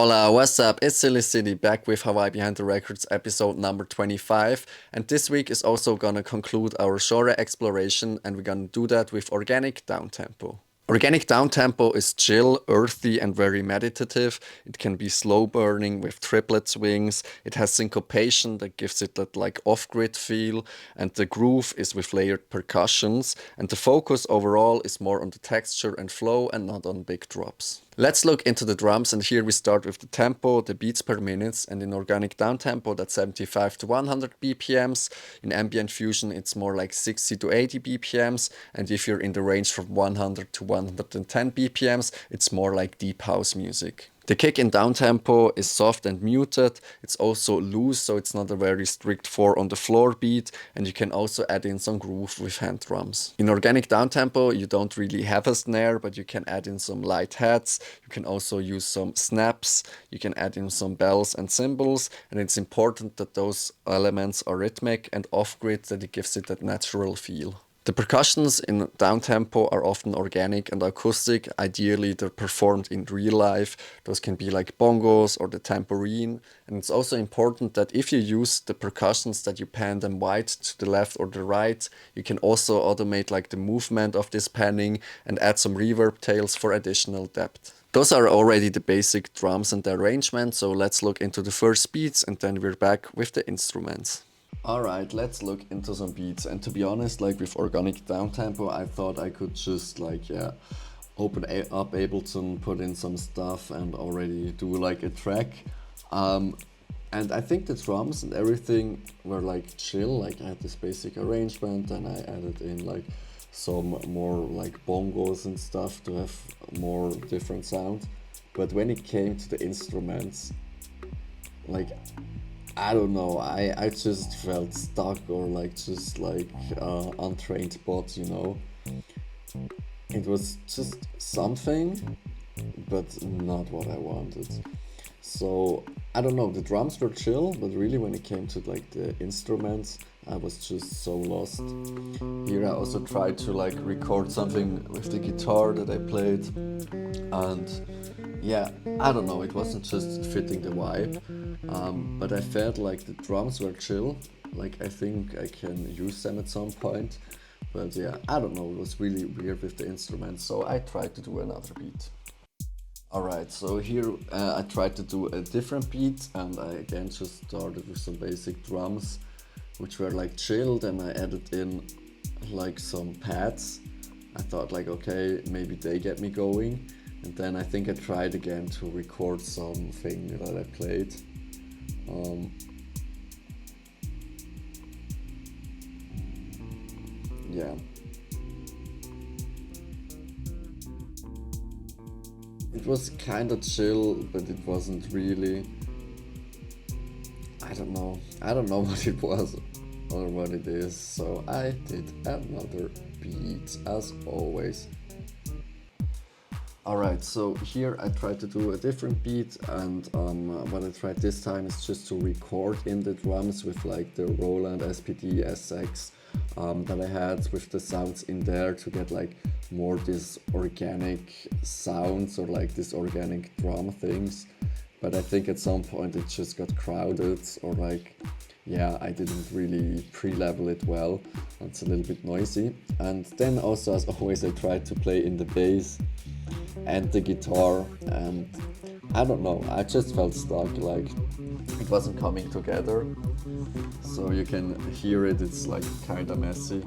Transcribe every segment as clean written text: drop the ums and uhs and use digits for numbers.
Hola, what's up? It's Silly City back with Hawaii Behind the Records episode number 25. And this week is also gonna conclude our genre exploration, and we're gonna do that with organic downtempo. Organic downtempo is chill, earthy, and very meditative. It can be slow burning with triplet swings. It has syncopation that gives it that like off-grid feel, and the groove is with layered percussions. And the focus overall is more on the texture and flow and not on big drops. Let's look into the drums, and here we start with the tempo, the beats per minute, and in organic downtempo that's 75 to 100 BPMs. In ambient fusion it's more like 60 to 80 BPMs, and if you're in the range from 100 to 110 BPMs, it's more like deep house music. The kick in downtempo is soft and muted. It's also loose, so it's not a very strict 4 on the floor beat, and you can also add in some groove with hand drums. In organic downtempo, you don't really have a snare, but you can add in some light hats. You can also use some snaps. You can add in some bells and cymbals, and it's important that those elements are rhythmic and off-grid, that it gives it that natural feel. The percussions in downtempo are often organic and acoustic. Ideally, they're performed in real life. Those can be like bongos or the tambourine. And it's also important that if you use the percussions, that you pan them wide to the left or the right. You can also automate like the movement of this panning and add some reverb tails for additional depth. Those are already the basic drums and the arrangement, so let's look into the first beats and then we're back with the instruments. Alright, let's look into some beats, and to be honest, like with organic downtempo, I thought I could just like open up Ableton, put in some stuff and already do like a track. And I think the drums and everything were like chill, like I had this basic arrangement and I added in like some more like bongos and stuff to have more different sound. But when it came to the instruments, like I don't know, I just felt stuck or like just like untrained bot, you know. It was just something, but not what I wanted. So I don't know, the drums were chill, but really when it came to like the instruments, I was just so lost. Here I also tried to like record something with the guitar that I played, and yeah, I don't know, it wasn't just fitting the vibe, but I felt like the drums were chill, like I think I can use them at some point, but yeah, I don't know, it was really weird with the instruments, so I tried to do another beat. Alright, so here I tried to do a different beat, and I again just started with some basic drums, which were like chilled, and I added in like some pads. I thought like, okay, maybe they get me going. And then I think I tried again to record something that I played. Yeah. It was kind of chill, but it wasn't really. I don't know. I don't know what it was or what it is. So I did another beat as always. Alright, so here I tried to do a different beat, and what I tried this time is just to record in the drums with like the Roland SPD SX that I had with the sounds in there to get like more this organic sounds or like this organic drum things. But I think at some point it just got crowded, or like, yeah, I didn't really pre-level it well. It's a little bit noisy. And then also, as always, I tried to play in the bass and the guitar, and I don't know, I just felt stuck, like it wasn't coming together. So you can hear it, it's like kinda messy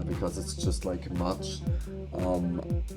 because it's just like much.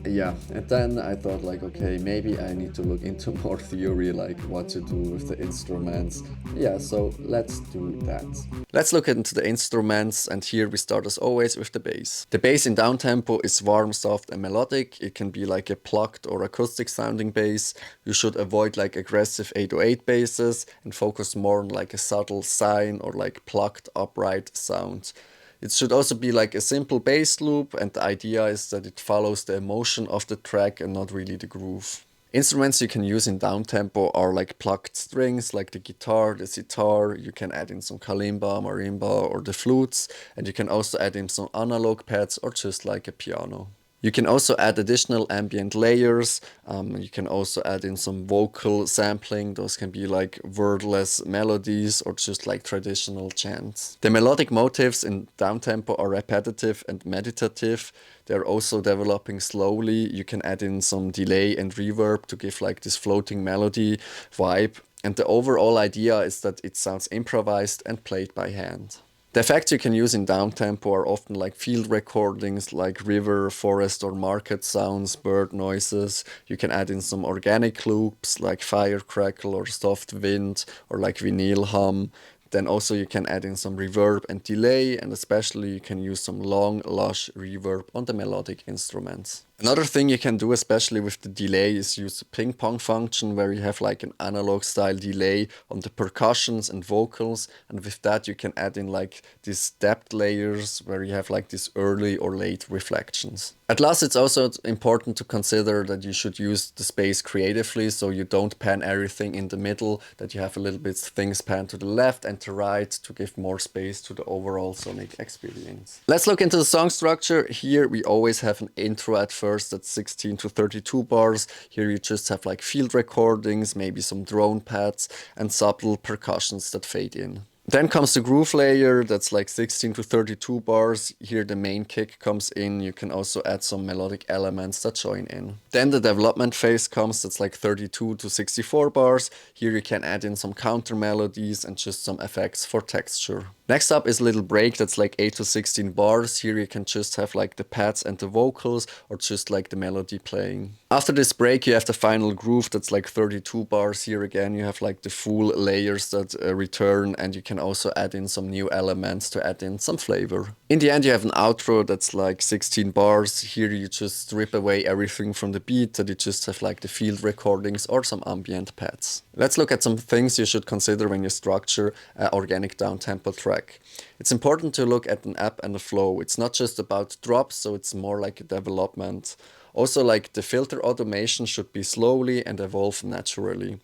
Yeah, and then I thought like, okay, maybe I need to look into more theory, like what to do with the instruments. Yeah, so let's do that. Let's look into the instruments, and here we start as always with the bass. The bass in downtempo is warm, soft and melodic. It can be like a plucked or acoustic sounding bass. You should avoid like aggressive 808 basses and focus more on like a subtle sine or like plucked upright sound. It should also be like a simple bass loop, and the idea is that it follows the emotion of the track and not really the groove. Instruments you can use in downtempo are like plucked strings, like the guitar, the sitar. You can add in some kalimba, marimba or the flutes, and you can also add in some analog pads or just like a piano. You can also add additional ambient layers. You can also add in some vocal sampling. Those can be like wordless melodies or just like traditional chants. The melodic motifs in Downtempo are repetitive and meditative. They're also developing slowly. You can add in some delay and reverb to give like this floating melody vibe. And the overall idea is that it sounds improvised and played by hand. The effects you can use in Downtempo are often like field recordings like river, forest or market sounds, bird noises. You can add in some organic loops like fire crackle or soft wind or like vinyl hum. Then also you can add in some reverb and delay, and especially you can use some long, lush reverb on the melodic instruments. Another thing you can do, especially with the delay, is use the ping pong function where you have like an analog style delay on the percussions and vocals, and with that you can add in like these depth layers where you have like these early or late reflections. At last, it's also important to consider that you should use the space creatively, so you don't pan everything in the middle, that you have a little bit things pan to the left and to right to give more space to the overall sonic experience. Let's look into the song structure. Here we always have an intro at first that's 16 to 32 bars. Here you just have like field recordings, maybe some drone pads and subtle percussions that fade in. Then comes the groove layer, that's like 16 to 32 bars. Here the main kick comes in. You can also add some melodic elements that join in. Then the development phase comes, that's like 32 to 64 bars. Here you can add in some counter melodies and just some effects for texture. Next up is a little break that's like 8 to 16 bars. Here you can just have like the pads and the vocals or just like the melody playing. After this break you have the final groove that's like 32 bars. Here again you have like the full layers that return, and you can also add in some new elements to add in some flavor. In the end you have an outro that's like 16 bars. Here you just strip away everything from the beat, that you just have like the field recordings or some ambient pads. Let's look at some things you should consider when you structure an organic downtempo track. It's important to look at an ebb and a flow. It's not just about drops, so it's more like a development. Also, like the filter automation should be slowly and evolve naturally.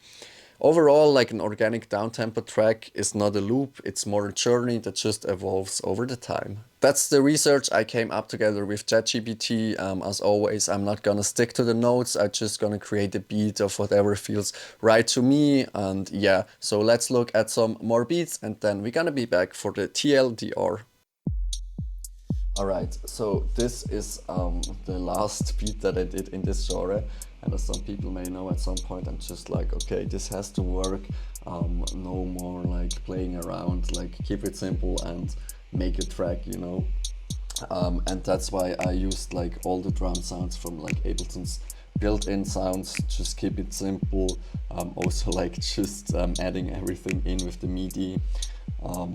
Overall, like an organic downtempo track is not a loop, it's more a journey that just evolves over the time. That's the research I came up together with ChatGPT. As always, I'm not gonna stick to the notes, I'm just gonna create a beat of whatever feels right to me. And yeah, so let's look at some more beats and then we're gonna be back for the TLDR. Alright, so this is the last beat that I did in this genre. And as some people may know, at some point I'm just like, okay, this has to work. No more like playing around, like keep it simple and make a track, you know. And that's why I used like all the drum sounds from like Ableton's built-in sounds. Just keep it simple. Also like just adding everything in with the MIDI.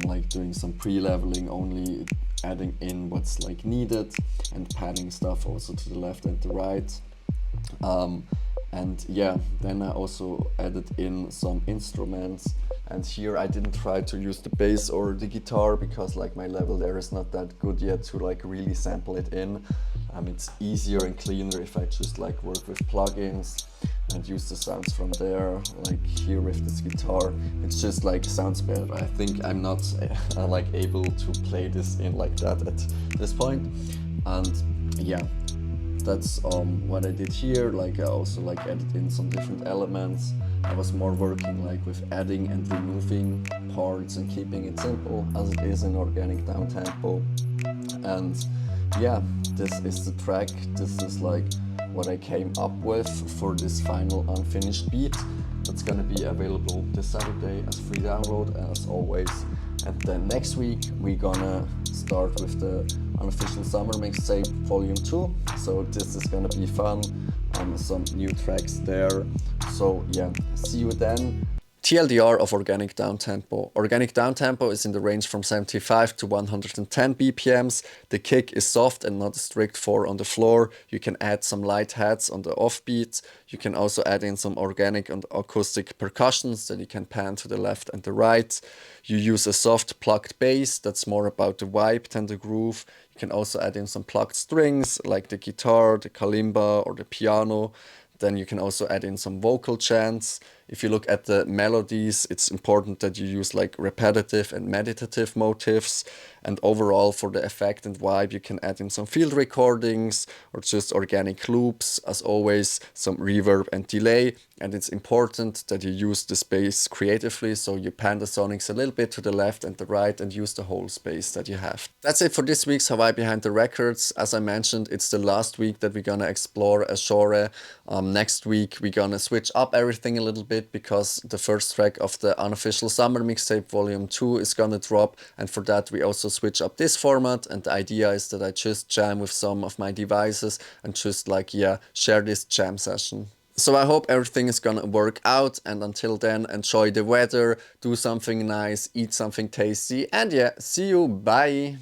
Like doing some pre-leveling, only adding in what's like needed and panning stuff also to the left and the right. And yeah, then I also added in some instruments, and here I didn't try to use the bass or the guitar because like my level there is not that good yet to like really sample it in. It's easier and cleaner if I just like work with plugins and use the sounds from there, like here with this guitar. It's just like sounds better. I think I'm not like able to play this in like that at this point. And yeah, that's what I did here. Like I also like added in some different elements. I was more working like with adding and removing parts and keeping it simple as it is in organic downtempo. And yeah, this is the track. This is like what I came up with for this final unfinished beat. That's gonna be available this Saturday as free download as always. And then next week we're gonna start with the unofficial summer mixtape volume 2. So this is gonna be fun. Some new tracks there. So yeah, see you then. TLDR of organic downtempo. Organic downtempo is in the range from 75 to 110 BPMs. The kick is soft and not a strict 4 on the floor. You can add some light hats on the offbeat. You can also add in some organic and acoustic percussions that you can pan to the left and the right. You use a soft plucked bass that's more about the vibe than the groove. You can also add in some plucked strings like the guitar, the kalimba or the piano. Then you can also add in some vocal chants. If you look at the melodies, it's important that you use like repetitive and meditative motifs. And overall, for the effect and vibe, you can add in some field recordings or just organic loops. As always, some reverb and delay. And it's important that you use the space creatively, so you pan the sonics a little bit to the left and the right and use the whole space that you have. That's it for this week's Hawaii Behind the Records. As I mentioned, it's the last week that we're gonna explore a genre. Next week we're gonna switch up everything a little bit because the first track of the unofficial summer mixtape volume 2 is gonna drop, and for that we also switch up this format, and the idea is that I just jam with some of my devices and just like, yeah, share this jam session. So I hope everything is gonna work out, and until then, enjoy the weather, do something nice, eat something tasty, and yeah, see you, bye!